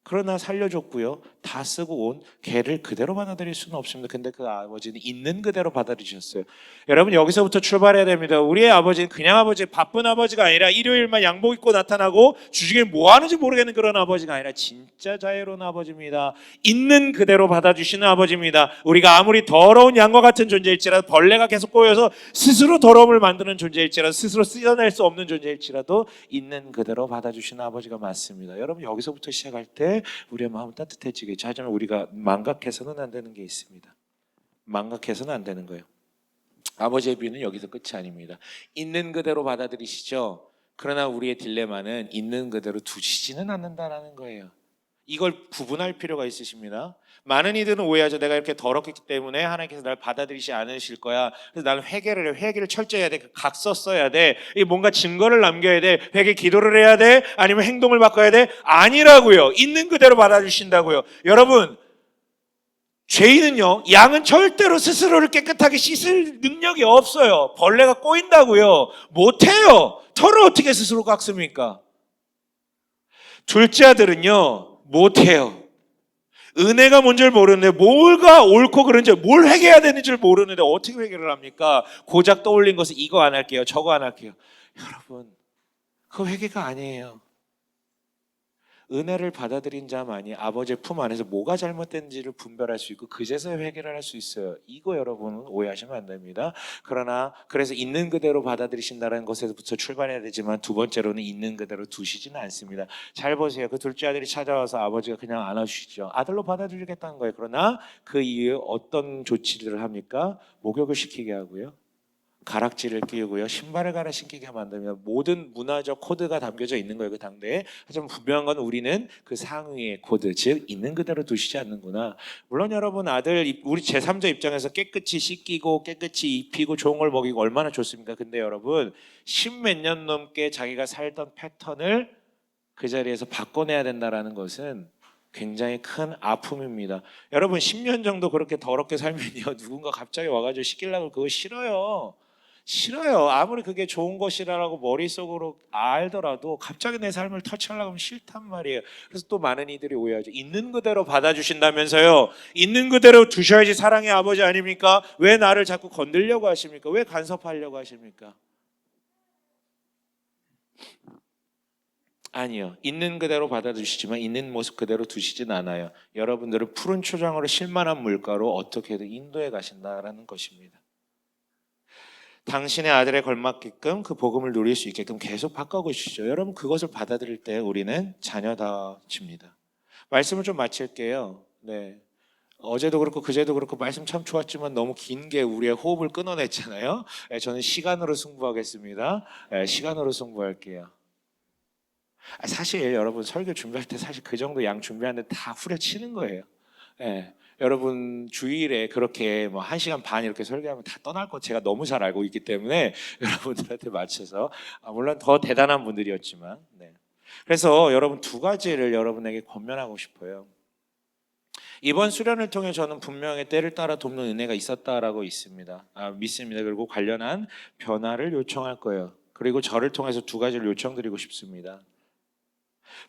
Speaker 1: 그러나 살려줬고요. 다 쓰고 온 개를 그대로 받아들일 수는 없습니다. 근데 그 아버지는 있는 그대로 받아들이셨어요. 여러분 여기서부터 출발해야 됩니다. 우리의 아버지는 그냥 아버지, 바쁜 아버지가 아니라 일요일만 양복 입고 나타나고 주중에 뭐 하는지 모르겠는 그런 아버지가 아니라 진짜 자유로운 아버지입니다. 있는 그대로 받아주시는 아버지입니다. 우리가 아무리 더러운 양과 같은 존재일지라도, 벌레가 계속 꼬여서 스스로 더러움을 만드는 존재일지라도, 스스로 씻어낼 수 없는 존재일지라도 있는 그대로 받아주시는 아버지가 맞습니다. 여러분 여기서부터 시작할 때 우리의 마음은 따뜻해지겠죠. 하지만 우리가 망각해서는 안 되는 게 있습니다. 망각해서는 안 되는 거예요. 아버지의 비유는 여기서 끝이 아닙니다. 있는 그대로 받아들이시죠. 그러나 우리의 딜레마는 있는 그대로 두시지는 않는다라는 거예요. 이걸 구분할 필요가 있으십니다. 많은 이들은 오해하죠. 내가 이렇게 더럽기 때문에 하나님께서 날 받아들이지 않으실 거야. 그래서 나는 회개를 철저히 해야 돼. 각서 써야 돼. 뭔가 증거를 남겨야 돼. 회개 기도를 해야 돼. 아니면 행동을 바꿔야 돼. 아니라고요. 있는 그대로 받아주신다고요. 여러분, 죄인은요, 양은 절대로 스스로를 깨끗하게 씻을 능력이 없어요. 벌레가 꼬인다고요. 못해요. 털을 어떻게 스스로 깎습니까? 둘째 아들은요, 못해요. 은혜가 뭔지를 모르는데, 뭘가 옳고 그른지, 뭘 회개해야 되는 줄 모르는데 어떻게 회개를 합니까? 고작 떠올린 것은 이거 안 할게요, 저거 안 할게요. 여러분, 그거 회개가 아니에요. 은혜를 받아들인 자만이 아버지의 품 안에서 뭐가 잘못된지를 분별할 수 있고 그제서야 회개를 할 수 있어요. 이거 여러분 오해하시면 안 됩니다. 그래서 있는 그대로 받아들이신다는 것에서부터 출발해야 되지만 두 번째로는 있는 그대로 두시지는 않습니다. 잘 보세요. 그 둘째 아들이 찾아와서 아버지가 그냥 안아주시죠. 아들로 받아들이겠다는 거예요. 그러나 그 이후에 어떤 조치들을 합니까? 목욕을 시키게 하고요. 가락지를 끼우고요. 신발을 갈아 신기게 만들면 모든 문화적 코드가 담겨져 있는 거예요. 그 당대에. 하지만 분명한 건 우리는 그 상위의 코드, 즉 있는 그대로 두시지 않는구나. 물론 여러분 우리 제3자 입장에서 깨끗이 씻기고 깨끗이 입히고 좋은 걸 먹이고 얼마나 좋습니까? 근데 여러분 10몇 년 넘게 자기가 살던 패턴을 그 자리에서 바꿔내야 된다라는 것은 굉장히 큰 아픔입니다. 여러분 10년 정도 그렇게 더럽게 살면요. 누군가 갑자기 와가지고 씻기려고 그거 싫어요. 싫어요. 아무리 그게 좋은 것이라고 머릿속으로 알더라도 갑자기 내 삶을 터치하려고 하면 싫단 말이에요. 그래서 또 많은 이들이 오해하죠. 있는 그대로 받아주신다면서요. 있는 그대로 두셔야지 사랑의 아버지 아닙니까? 왜 나를 자꾸 건들려고 하십니까? 왜 간섭하려고 하십니까? 아니요. 있는 그대로 받아주시지만 있는 모습 그대로 두시진 않아요. 여러분들은 푸른 초장으로 실만한 물가로 어떻게든 인도해 가신다라는 것입니다. 당신의 아들에 걸맞게끔 그 복음을 누릴 수 있게끔 계속 바꿔보시죠. 여러분 그것을 받아들일 때 우리는 자녀다집니다. 말씀을 좀 마칠게요. 네. 어제도 그렇고 그제도 그렇고 말씀 참 좋았지만 너무 긴 게 우리의 호흡을 끊어냈잖아요. 저는 시간으로 승부하겠습니다. 시간으로 승부할게요. 사실 여러분 설교 준비할 때 사실 그 정도 양 준비하는데 다 후려치는 거예요. 여러분 주일에 그렇게 뭐 1시간 반 이렇게 설교하면 다 떠날 거 제가 너무 잘 알고 있기 때문에 여러분들한테 맞춰서 물론 더 대단한 분들이었지만 그래서 여러분 두 가지를 여러분에게 권면하고 싶어요. 이번 수련을 통해 저는 분명히 때를 따라 돕는 은혜가 있었다라고 믿습니다. 그리고 관련한 변화를 요청할 거예요. 그리고 저를 통해서 두 가지를 요청드리고 싶습니다.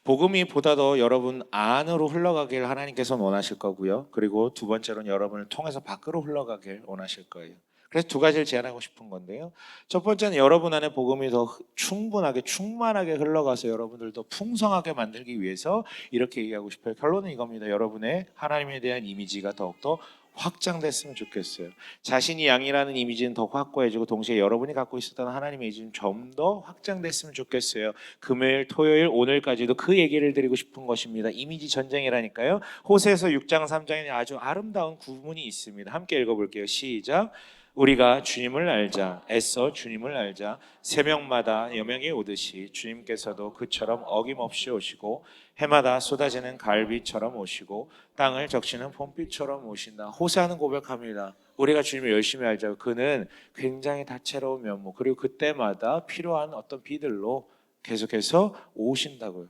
Speaker 1: 복음이 보다 더 여러분 안으로 흘러가길 하나님께서는 원하실 거고요. 그리고 두 번째로는 여러분을 통해서 밖으로 흘러가길 원하실 거예요. 그래서 두 가지를 제안하고 싶은 건데요. 첫 번째는 여러분 안에 복음이 더 충분하게 충만하게 흘러가서 여러분들 더 풍성하게 만들기 위해서 이렇게 얘기하고 싶어요. 결론은 이겁니다. 여러분의 하나님에 대한 이미지가 더욱더 확장됐으면 좋겠어요. 자신이 양이라는 이미지는 더 확고해지고 동시에 여러분이 갖고 있었던 하나님의 이미지는 좀 더 확장됐으면 좋겠어요. 금요일, 토요일, 오늘까지도 그 얘기를 드리고 싶은 것입니다. 이미지 전쟁이라니까요. 호세아서 6장 3장에 아주 아름다운 구문이 있습니다. 함께 읽어볼게요. 시작. 우리가 주님을 알자, 애써 주님을 알자. 새벽마다 여명이 오듯이 주님께서도 그처럼 어김없이 오시고 해마다 쏟아지는 가을비처럼 오시고 땅을 적시는 봄비처럼 오신다. 호세아는 고백합니다. 우리가 주님을 열심히 알자. 그는 굉장히 다채로운 면모 그리고 그때마다 필요한 어떤 비들로 계속해서 오신다고요.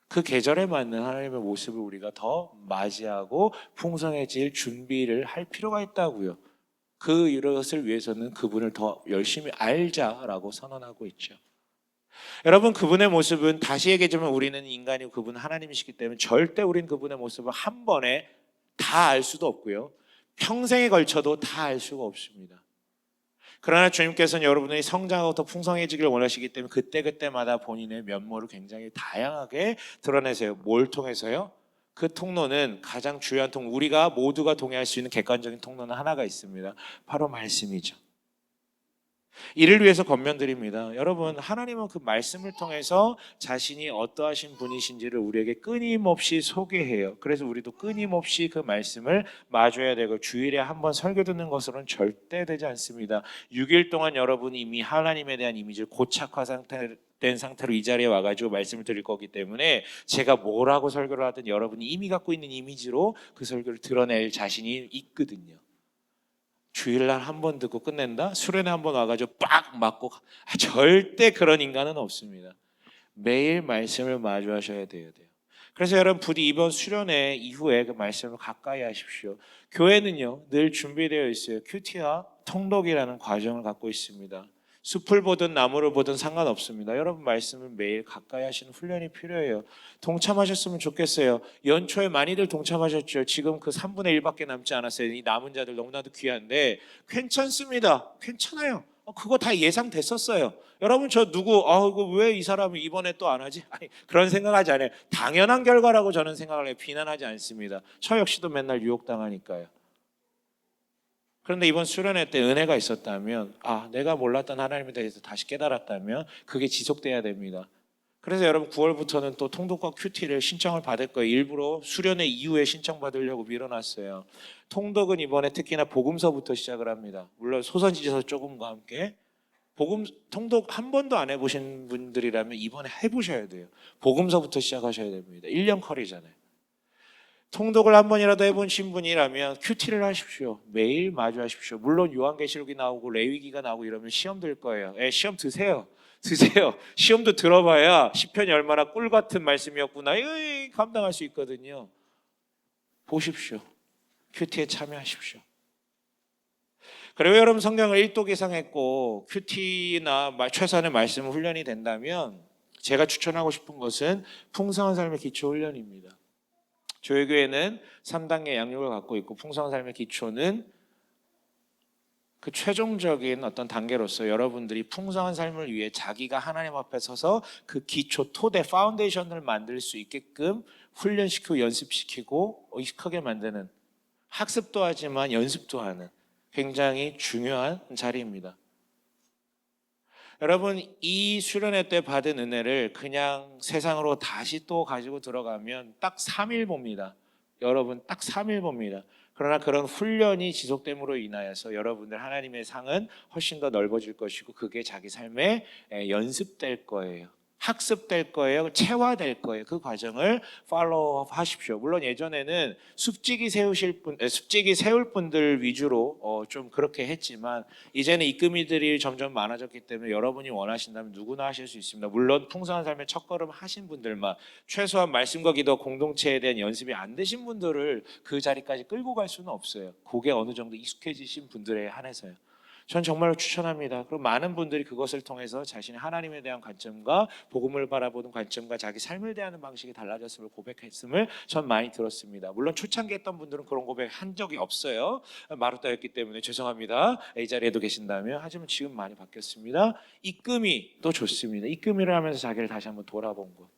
Speaker 1: 그 계절에 맞는 하나님의 모습을 우리가 더 맞이하고 풍성해질 준비를 할 필요가 있다고요. 이것을 위해서는 그분을 더 열심히 알자라고 선언하고 있죠. 여러분, 그분의 모습은 다시 얘기하자면 우리는 인간이고 그분은 하나님이시기 때문에 절대 우린 그분의 모습을 한 번에 다 알 수도 없고요. 평생에 걸쳐도 다 알 수가 없습니다. 그러나 주님께서는 여러분이 성장하고 더 풍성해지기를 원하시기 때문에 그때그때마다 본인의 면모를 굉장히 다양하게 드러내세요. 뭘 통해서요? 그 통로는 가장 주요한 우리가 모두가 동의할 수 있는 객관적인 통로는 하나가 있습니다. 바로 말씀이죠. 이를 위해서 권면드립니다. 여러분, 하나님은 그 말씀을 통해서 자신이 어떠하신 분이신지를 우리에게 끊임없이 소개해요. 그래서 우리도 끊임없이 그 말씀을 마줘야 되고 주일에 한 번 설교 듣는 것으로는 절대 되지 않습니다. 6일 동안 여러분이 이미 하나님에 대한 이미지를 고착화 된 상태로 이 자리에 와가지고 말씀을 드릴 거기 때문에 제가 뭐라고 설교를 하든 여러분이 이미 갖고 있는 이미지로 그 설교를 드러낼 자신이 있거든요. 주일날 한 번 듣고 끝낸다? 수련회 한 번 와가지고 빡 맞고 절대 그런 인간은 없습니다. 매일 말씀을 마주하셔야 돼요. 그래서 여러분 부디 이번 수련회 이후에 그 말씀을 가까이 하십시오. 교회는요 늘 준비되어 있어요. 큐티와 통독이라는 과정을 갖고 있습니다. 숲을 보든 나무를 보든 상관없습니다. 여러분 말씀을 매일 가까이 하시는 훈련이 필요해요. 동참하셨으면 좋겠어요. 연초에 많이들 동참하셨죠. 지금 그 3분의 1밖에 남지 않았어요. 이 남은 자들 너무나도 귀한데 괜찮습니다. 괜찮아요. 그거 다 예상됐었어요. 여러분 저 누구 왜 이 사람이 이번에 또 안 하지? 아니, 그런 생각하지 않아요. 당연한 결과라고 저는 생각을 해요. 비난하지 않습니다. 저 역시도 맨날 유혹당하니까요. 그런데 이번 수련회 때 은혜가 있었다면 내가 몰랐던 하나님에 대해서 다시 깨달았다면 그게 지속돼야 됩니다. 그래서 여러분 9월부터는 또 통독과 큐티를 신청을 받을 거예요. 일부러 수련회 이후에 신청받으려고 밀어놨어요. 통독은 이번에 특히나 복음서부터 시작을 합니다. 물론 소선지서 조금과 함께 통독 한 번도 안 해보신 분들이라면 이번에 해보셔야 돼요. 복음서부터 시작하셔야 됩니다. 1년 컬이잖아요. 통독을 한 번이라도 해보신 분이라면 큐티를 하십시오. 매일 마주하십시오. 물론 요한계시록이 나오고 레위기가 나오고 이러면 시험 들 거예요. 시험 드세요. 시험도 들어봐야 시편이 얼마나 꿀 같은 말씀이었구나 감당할 수 있거든요. 보십시오. 큐티에 참여하십시오. 그리고 여러분 성경을 1독 이상 했고 큐티나 최소한의 말씀 훈련이 된다면 제가 추천하고 싶은 것은 풍성한 삶의 기초 훈련입니다. 조회교회는 3단계 양육을 갖고 있고 풍성한 삶의 기초는 그 최종적인 어떤 단계로서 여러분들이 풍성한 삶을 위해 자기가 하나님 앞에 서서 그 기초 토대 파운데이션을 만들 수 있게끔 훈련시키고 연습시키고 익숙하게 만드는 학습도 하지만 연습도 하는 굉장히 중요한 자리입니다. 여러분 이 수련회 때 받은 은혜를 그냥 세상으로 다시 또 가지고 들어가면 딱 3일 봅니다. 여러분 딱 3일 봅니다. 그러나 그런 훈련이 지속됨으로 인하여서 여러분들 하나님의 상은 훨씬 더 넓어질 것이고 그게 자기 삶에 연습될 거예요. 학습될 거예요. 체화될 거예요. 그 과정을 팔로우 하십시오. 물론 예전에는 숲지기 세울 분들 위주로 좀 그렇게 했지만 이제는 이끄미들이 점점 많아졌기 때문에 여러분이 원하신다면 누구나 하실 수 있습니다. 물론 풍성한 삶의 첫걸음 하신 분들만 최소한 말씀과 기도 공동체에 대한 연습이 안 되신 분들을 그 자리까지 끌고 갈 수는 없어요. 그게 어느 정도 익숙해지신 분들에 한해서요. 전 정말로 추천합니다. 그리고 많은 분들이 그것을 통해서 자신의 하나님에 대한 관점과 복음을 바라보는 관점과 자기 삶을 대하는 방식이 달라졌음을 고백했음을 전 많이 들었습니다. 물론 초창기 했던 분들은 그런 고백 한 적이 없어요. 마루따였기 때문에 죄송합니다. 이 자리에도 계신다면. 하지만 지금 많이 바뀌었습니다. 이끔이도 좋습니다. 이끔이를 하면서 자기를 다시 한번 돌아본 것.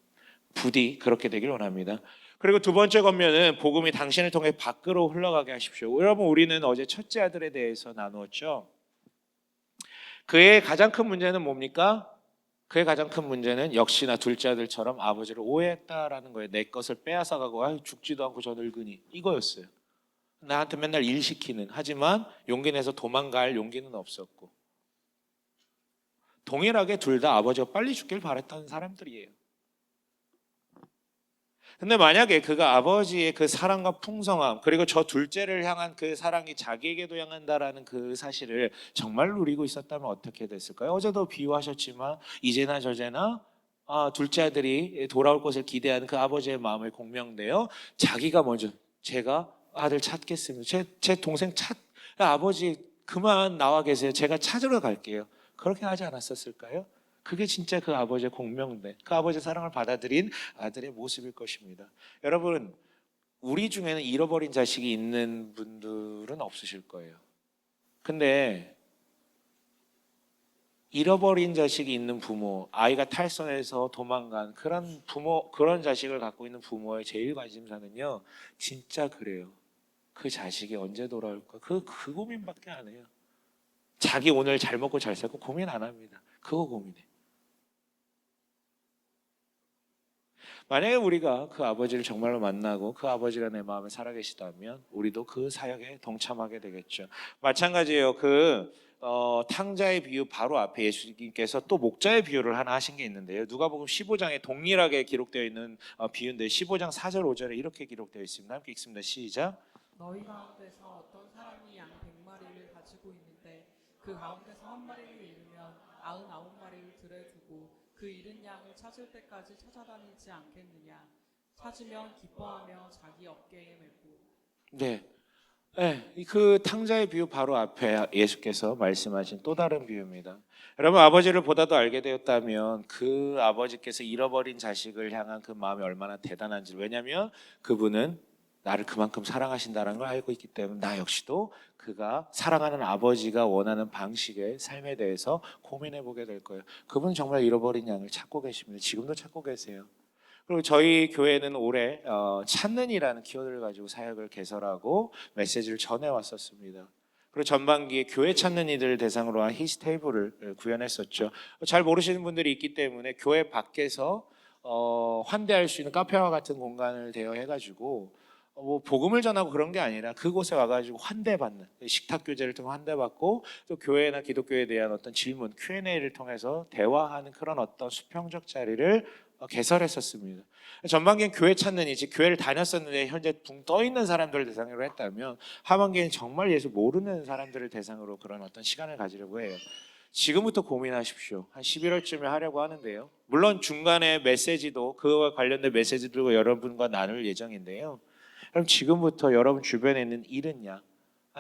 Speaker 1: 부디 그렇게 되길 원합니다. 그리고 두 번째 권면은 복음이 당신을 통해 밖으로 흘러가게 하십시오. 여러분 우리는 어제 첫째 아들에 대해서 나누었죠. 그의 가장 큰 문제는 뭡니까? 그의 가장 큰 문제는 역시나 둘째 아들처럼 아버지를 오해했다라는 거예요. 내 것을 빼앗아가고 죽지도 않고 저 늙으니 이거였어요. 나한테 맨날 일 시키는 하지만 용기 내서 도망갈 용기는 없었고 동일하게 둘 다 아버지가 빨리 죽길 바랬던 사람들이에요. 근데 만약에 그가 아버지의 그 사랑과 풍성함 그리고 저 둘째를 향한 그 사랑이 자기에게도 향한다라는 그 사실을 정말 누리고 있었다면 어떻게 됐을까요? 어제도 비유하셨지만 이제나 저제나 둘째 아들이 돌아올 것을 기대하는 그 아버지의 마음을 공명되어 자기가 먼저 제가 아들 찾겠습니다. 제 동생 아버지 그만 나와 계세요. 제가 찾으러 갈게요. 그렇게 하지 않았었을까요? 그게 진짜 그 아버지의 공명대, 그 아버지의 사랑을 받아들인 아들의 모습일 것입니다. 여러분, 우리 중에는 잃어버린 자식이 있는 분들은 없으실 거예요. 근데 잃어버린 자식이 있는 부모, 아이가 탈선해서 도망간 그런 부모, 그런 자식을 갖고 있는 부모의 제일 관심사는요, 진짜 그래요. 그 자식이 언제 돌아올까? 그 고민밖에 안 해요. 자기 오늘 잘 먹고 잘 살고 고민 안 합니다. 그거 고민해. 만약에 우리가 그 아버지를 정말로 만나고 그 아버지가 내 마음에 살아계시다면 우리도 그 사역에 동참하게 되겠죠. 마찬가지예요. 탕자의 비유 바로 앞에 예수님께서 또 목자의 비유를 하나 하신 게 있는데요. 누가복음 15장에 동일하게 기록되어 있는 비유인데 15장 4절 5절에 이렇게 기록되어 있습니다. 함께 읽습니다. 시작.
Speaker 2: 너희 가운데서 어떤 사람이 양 100마리를 가지고 있는데 그 가운데서 한 마리를 잃으면 99마리를 들에 두고 그 잃은 양을 찾을 때까지 찾아다니지 않겠느냐. 찾으면 기뻐하며 자기 어깨에 메고.
Speaker 1: 네. 네, 그 탕자의 비유 바로 앞에 예수께서 말씀하신 또 다른 비유입니다. 여러분, 아버지를 보다도 알게 되었다면 그 아버지께서 잃어버린 자식을 향한 그 마음이 얼마나 대단한지. 왜냐하면 그분은 나를 그만큼 사랑하신다는 걸 알고 있기 때문에 나 역시도 그가 사랑하는 아버지가 원하는 방식의 삶에 대해서 고민해 보게 될 거예요. 그분은 정말 잃어버린 양을 찾고 계십니다. 지금도 찾고 계세요. 그리고 저희 교회는 올해 찾는이라는 키워드를 가지고 사역을 개설하고 메시지를 전해왔었습니다. 그리고 전반기에 교회 찾는 이들을 대상으로 한 히스테이블을 구현했었죠. 잘 모르시는 분들이 있기 때문에 교회 밖에서 환대할 수 있는 카페와 같은 공간을 대여해가지고 뭐 복음을 전하고 그런 게 아니라 그곳에 와가지고 환대받는, 식탁 교제를 통해 환대받고 또 교회나 기독교에 대한 어떤 질문 Q&A를 통해서 대화하는 그런 어떤 수평적 자리를 개설했었습니다. 전반기엔 교회 찾는 이지 교회를 다녔었는데 현재 붕 떠 있는 사람들을 대상으로 했다면 하반기엔 정말 예수 모르는 사람들을 대상으로 그런 어떤 시간을 가지려고 해요. 지금부터 고민하십시오. 한 11월쯤에 하려고 하는데요. 물론 중간에 메시지도 그와 관련된 메시지들과 여러분과 나눌 예정인데요. 그럼 지금부터 여러분 주변에 있는 잃은 양,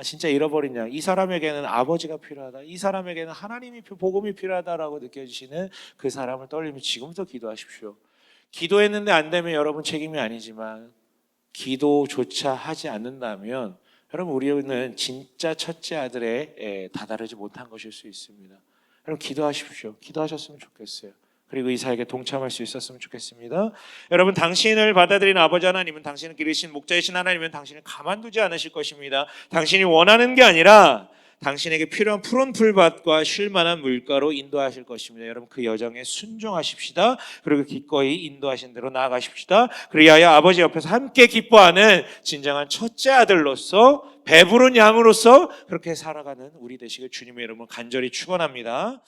Speaker 1: 진짜 잃어버린 양, 이 사람에게는 아버지가 필요하다, 이 사람에게는 하나님이 복음이 필요하다라고 느껴지시는 그 사람을 떠올리며 지금부터 기도하십시오. 기도했는데 안 되면 여러분 책임이 아니지만 기도조차 하지 않는다면 여러분 우리는 진짜 첫째 아들에 다다르지 못한 것일 수 있습니다. 여러분 기도하십시오. 기도하셨으면 좋겠어요. 그리고 이 사역에 동참할 수 있었으면 좋겠습니다. 여러분, 당신을 받아들인 아버지 하나님은 당신을 기르신 목자이신 하나님은 당신을 가만두지 않으실 것입니다. 당신이 원하는 게 아니라 당신에게 필요한 푸른 풀밭과 쉴만한 물가로 인도하실 것입니다. 여러분, 그 여정에 순종하십시다. 그리고 기꺼이 인도하신 대로 나아가십시다. 그리하여 아버지 옆에서 함께 기뻐하는 진정한 첫째 아들로서 배부른 양으로서 그렇게 살아가는 우리 되시길 주님의 이름으로 간절히 축원합니다.